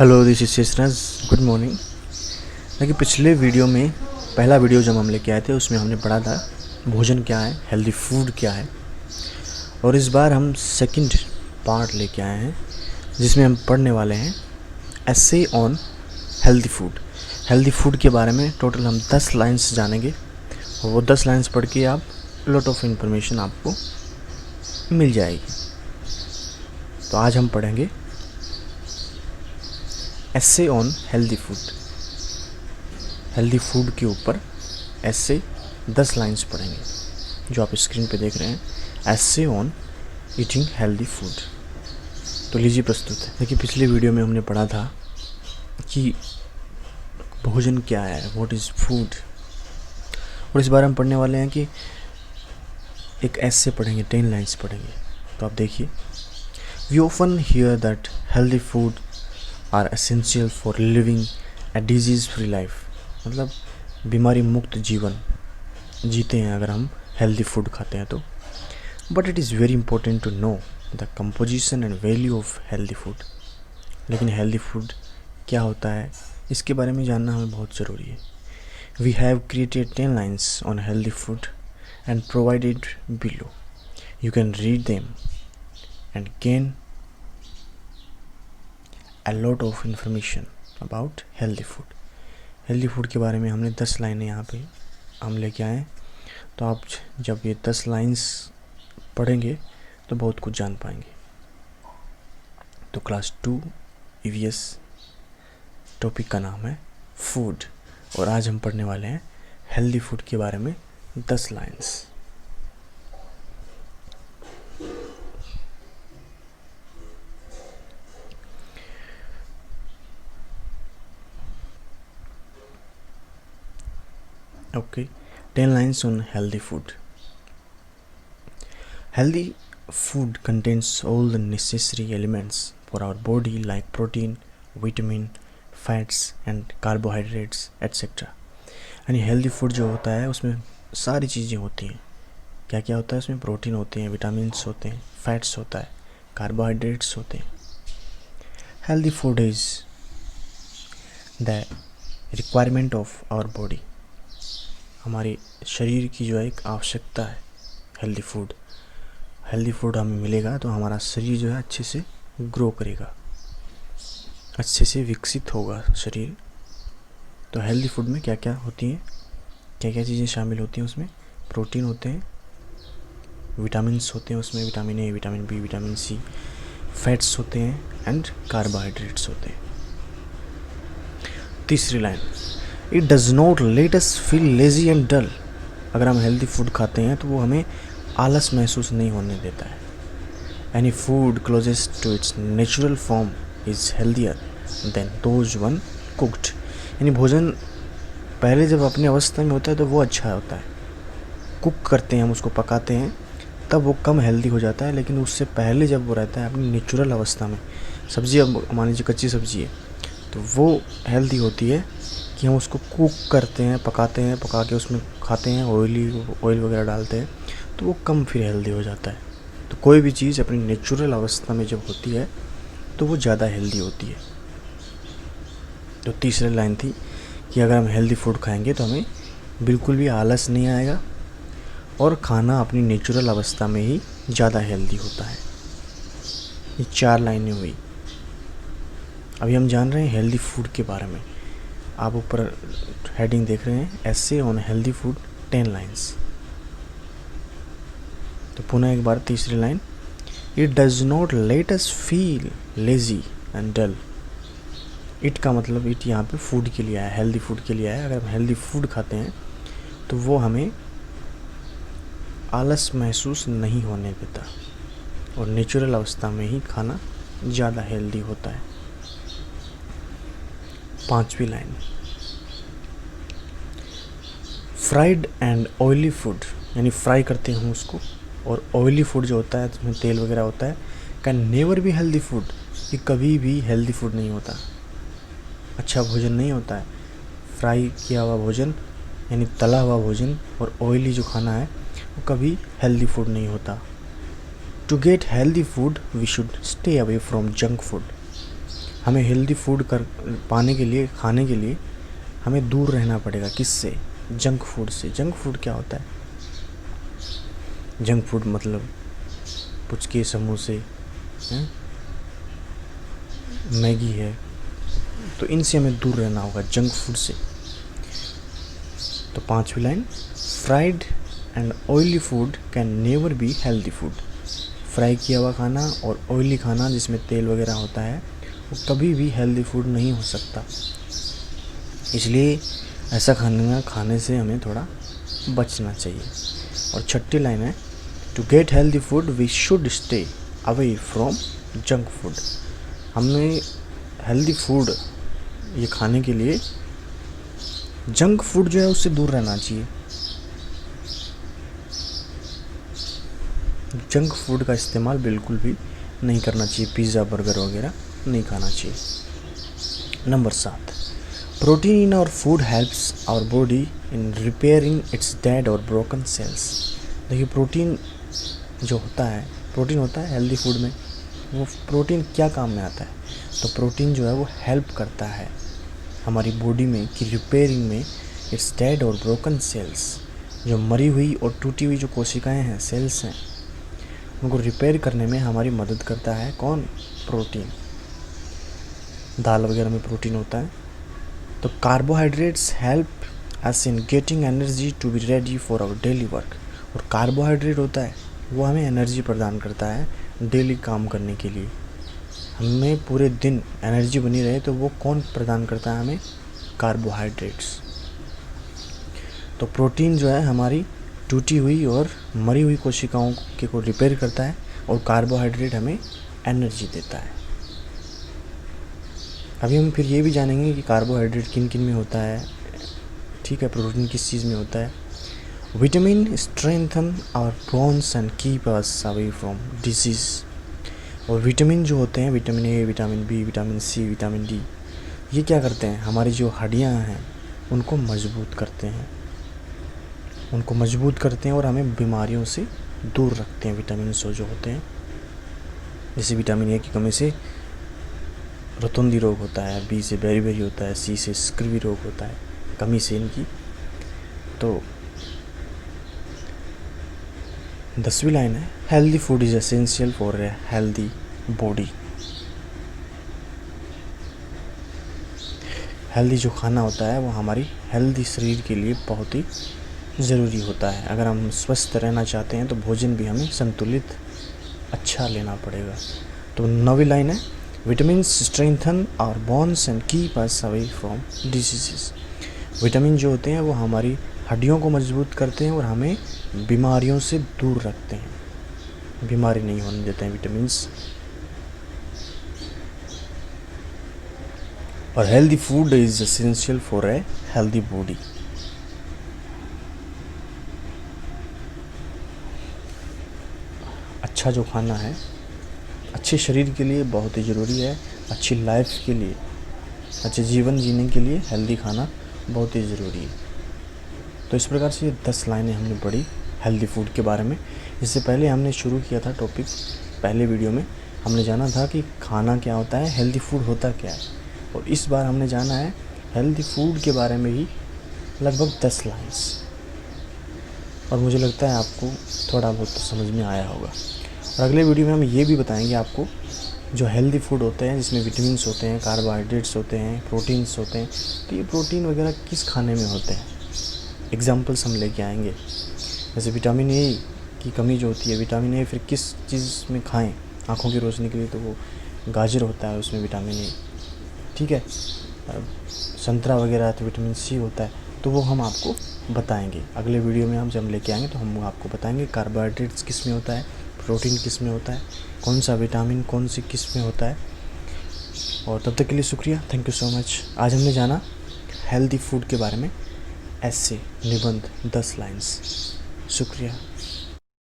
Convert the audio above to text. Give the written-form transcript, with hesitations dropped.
Hello this is Sheshraj. Good morning. देखिए पिछले video में पहला वीडियो जब हम लेके आए थे उसमें हमने पढ़ा था भोजन क्या है, हेल्दी फूड क्या है। और इस बार हम सेकंड पार्ट लेके आए हैं जिसमें हम पढ़ने वाले हैं essay on healthy food. Healthy food के बारे में टोटल हम 10 लाइन्स जानेंगे और वो 10 लाइन्स पढ़ के आप लॉट ऑफ इन्फॉर्मेशन आपको मिल जाएगी। तो आज हम पढ़ेंगे essay on healthy food. Healthy food के ऊपर ऐसे 10 लाइन्स पढ़ेंगे जो आप स्क्रीन पे देख रहे हैं, ऐसे ऑन ईटिंग हेल्दी फूड। तो लीजिए प्रस्तुत है। देखिए पिछले वीडियो में हमने पढ़ा था कि भोजन क्या है, व्हाट इज़ फूड। और इस बार हम पढ़ने वाले हैं कि एक ऐसे पढ़ेंगे, 10 लाइन्स पढ़ेंगे। तो आप देखिए, we often hear that healthy food are essential for living a disease free life. मतलब बीमारी मुक्त जीवन जीते हैं अगर हम हेल्दी फूड खाते हैं तो। But it is very important to know the composition and value of healthy food. लेकिन हेल्दी फूड क्या होता है इसके बारे में जानना हमें बहुत ज़रूरी है। We have created 10 lines on healthy food and provided below. You can read them and gain a lot of information about healthy food। Healthy food के बारे में हमने 10 लाइनें यहाँ पे हम लेके आए। तो आप जब ये 10 लाइन्स पढ़ेंगे तो बहुत कुछ जान पाएंगे। तो क्लास 2 EVS टॉपिक का नाम है फूड और आज हम पढ़ने वाले हैं हेल्दी फूड के बारे में 10 lines. Okay, 10 lines on healthy food. Healthy food contains all the necessary elements for our body like protein, vitamin, fats and carbohydrates etc. यानी हेल्दी फूड जो होता है उसमें सारी चीज़ें होती हैं। क्या क्या होता है उसमें? प्रोटीन होते हैं, विटामिन्स होते हैं, फैट्स होता है, कार्बोहाइड्रेट्स होते हैं। Healthy food is the requirement of our body. हमारे शरीर की जो है एक आवश्यकता है हेल्दी फूड। हेल्दी फूड हमें मिलेगा तो हमारा शरीर जो है अच्छे से ग्रो करेगा, अच्छे से विकसित होगा शरीर। तो हेल्दी फूड में क्या क्या होती हैं, क्या क्या चीज़ें शामिल होती हैं उसमें? प्रोटीन होते हैं, विटामिन्स होते हैं उसमें, vitamin A, vitamin B, vitamin C, fats होते हैं एंड कार्बोहाइड्रेट्स होते हैं। तीसरी line, it does not let us feel lazy and dull. अगर हम हेल्दी फूड खाते हैं तो वो हमें आलस महसूस नहीं होने देता है। Any food closest to its natural form is healthier than those one cooked. यानी भोजन पहले जब अपनी अवस्था में होता है तो वो अच्छा होता है। कुक करते हैं हम, उसको पकाते हैं, तब वो कम हेल्दी हो जाता है। लेकिन उससे पहले जब वो रहता है अपनी नेचुरल अवस्था में, सब्ज़ी अब मान लीजिए कच्ची सब्ज़ी है तो वो हेल्दी होती है कि हम उसको कुक करते हैं, पकाते हैं, पका के उसमें खाते हैं, ऑयल वगैरह डालते हैं तो वो कम फिर हेल्दी हो जाता है। तो कोई भी चीज़ अपनी नेचुरल अवस्था में जब होती है तो वो ज़्यादा हेल्दी होती है। तो तीसरी लाइन थी कि अगर हम हेल्दी फूड खाएंगे तो हमें बिल्कुल भी आलस नहीं आएगा और खाना अपनी नेचुरल अवस्था में ही ज़्यादा हेल्दी होता है। ये 4 लाइनें हुई। अभी हम जान रहे हैं हेल्दी फूड के बारे में। आप ऊपर हेडिंग देख रहे हैं, ऐसे ऑन हेल्दी फूड 10 लाइन्स। तो पुनः एक बार तीसरी line, it does not let us feel lazy and dull. It का मतलब इट यहाँ पे फूड के लिए आया, हेल्दी फूड के लिए आया। अगर हम हेल्दी फूड खाते हैं तो वो हमें आलस महसूस नहीं होने देता और नेचुरल अवस्था में ही खाना ज़्यादा हेल्दी होता है। 5वीं line, fried and oily food, यानी फ्राई करते हैं उसको, और ऑयली फूड जो होता है जिसमें तेल वगैरह होता है, can never be healthy food. ये कभी भी हेल्दी फूड नहीं होता, अच्छा भोजन नहीं होता है। फ्राई किया हुआ भोजन यानी तला हुआ भोजन और ऑयली जो खाना है वो कभी हेल्दी फूड नहीं होता। To get healthy food we should stay away from junk food. हमें हेल्दी फूड पाने के लिए, खाने के लिए हमें दूर रहना पड़ेगा। किससे? जंक फूड से। जंक फूड क्या होता है? जंक फूड मतलब पुचके, समोसे, मैगी है, तो इनसे हमें दूर रहना होगा, जंक फूड से। तो 5वीं line, fried and oily food can never be healthy food. Fry किया हुआ खाना और ऑयली खाना जिसमें तेल वगैरह होता है वो कभी भी हेल्दी फूड नहीं हो सकता। इसलिए ऐसा खाने से हमें थोड़ा बचना चाहिए। और 6ठी लाइन है, to get healthy food we should stay away from junk food. हमें हेल्दी फूड ये खाने के लिए जंक फूड जो है उससे दूर रहना चाहिए। जंक फूड का इस्तेमाल बिल्कुल भी नहीं करना चाहिए, पिज़्ज़ा बर्गर वगैरह नहीं खाना चाहिए। Number 7, protein in our food helps our body in repairing its dead और ब्रोकन सेल्स। देखिए प्रोटीन जो होता है, प्रोटीन होता है हेल्दी फूड में, वो प्रोटीन क्या काम में आता है? तो प्रोटीन जो है वो हेल्प करता है हमारी बॉडी में कि रिपेयरिंग में इट्स डेड और ब्रोकन सेल्स, जो मरी हुई और टूटी हुई जो कोशिकाएं हैं, सेल्स हैं, उनको रिपेयर करने में हमारी मदद करता है। कौन? प्रोटीन। दाल वगैरह में प्रोटीन होता है। तो carbohydrates help us in getting energy to be ready for our daily work. और कार्बोहाइड्रेट होता है वो हमें एनर्जी प्रदान करता है डेली काम करने के लिए। हमें पूरे दिन एनर्जी बनी रहे तो वो कौन प्रदान करता है हमें? कार्बोहाइड्रेट्स। तो प्रोटीन जो है हमारी टूटी हुई और मरी हुई कोशिकाओं के को रिपेयर करता है और कार्बोहाइड्रेट हमें एनर्जी देता है। अभी हम फिर ये भी जानेंगे कि कार्बोहाइड्रेट किन किन में होता है, ठीक है, प्रोटीन किस चीज़ में होता है। Vitamin strengthen our bones and keep us away from disease. और विटामिन जो होते हैं, vitamin A, vitamin B, vitamin C, vitamin D, ये क्या करते हैं? हमारी जो हड्डियाँ हैं उनको मजबूत करते हैं, और हमें बीमारियों से दूर रखते हैं। विटामिन जो होते हैं, जैसे विटामिन ए की कमी से रतौंधी रोग होता है, बी से बेरी होता है, सी से स्क्रवी रोग होता है, कमी से इनकी। तो 10वीं लाइन है, healthy food is essential for a healthy body. Healthy जो खाना होता है वो हमारी हेल्दी शरीर के लिए बहुत ही ज़रूरी होता है। अगर हम स्वस्थ रहना चाहते हैं तो भोजन भी हमें संतुलित अच्छा लेना पड़ेगा। तो 9वीं लाइन है, vitamin strengthen our bones and keep us away from disease. Vitamin जो होते हैं वो हमारी हड्डियों को मजबूत करते हैं और हमें बीमारियों से दूर रखते हैं, बीमारी नहीं होने देते हैं विटामिन्स। और healthy food is essential for a healthy body. अच्छा जो खाना है अच्छे शरीर के लिए बहुत ही ज़रूरी है, अच्छी लाइफ के लिए, अच्छे जीवन जीने के लिए हेल्दी खाना बहुत ही ज़रूरी है। तो इस प्रकार से ये 10 लाइनें हमने पढ़ी हेल्दी फूड के बारे में। इससे पहले हमने शुरू किया था टॉपिक, पहले वीडियो में हमने जाना था कि खाना क्या होता है, हेल्दी फूड होता क्या है, और इस बार हमने जाना है हेल्दी फूड के बारे में ही लगभग 10 लाइन्स। और मुझे लगता है आपको थोड़ा बहुत तो समझ में आया होगा। और अगले वीडियो में हम ये भी बताएंगे आपको जो हेल्दी फूड होते हैं जिसमें विटामिन्स होते हैं, कार्बोहाइड्रेट्स होते हैं, प्रोटीन्स होते हैं, तो ये प्रोटीन वगैरह किस खाने में होते हैं, एग्जांपल्स हम लेके आएंगे। जैसे विटामिन ए की कमी जो होती है, विटामिन ए फिर किस चीज़ में खाएं आँखों की रोशनी के लिए, तो वो गाजर होता है उसमें विटामिन ए, ठीक है, संतरा वगैरह तो विटामिन सी होता है, तो वो हम आपको बताएंगे अगले वीडियो में। हम जब लेके आएंगे तो हम आपको बताएंगे कार्बोहाइड्रेट्स किस में होता है, प्रोटीन किस में होता है, कौन सा विटामिन कौन सी किस में होता है। और तब तक के लिए शुक्रिया, थैंक यू सो मच। आज हमने जाना हेल्दी फूड के बारे में, ऐसे निबंध 10 लाइन्स। शुक्रिया।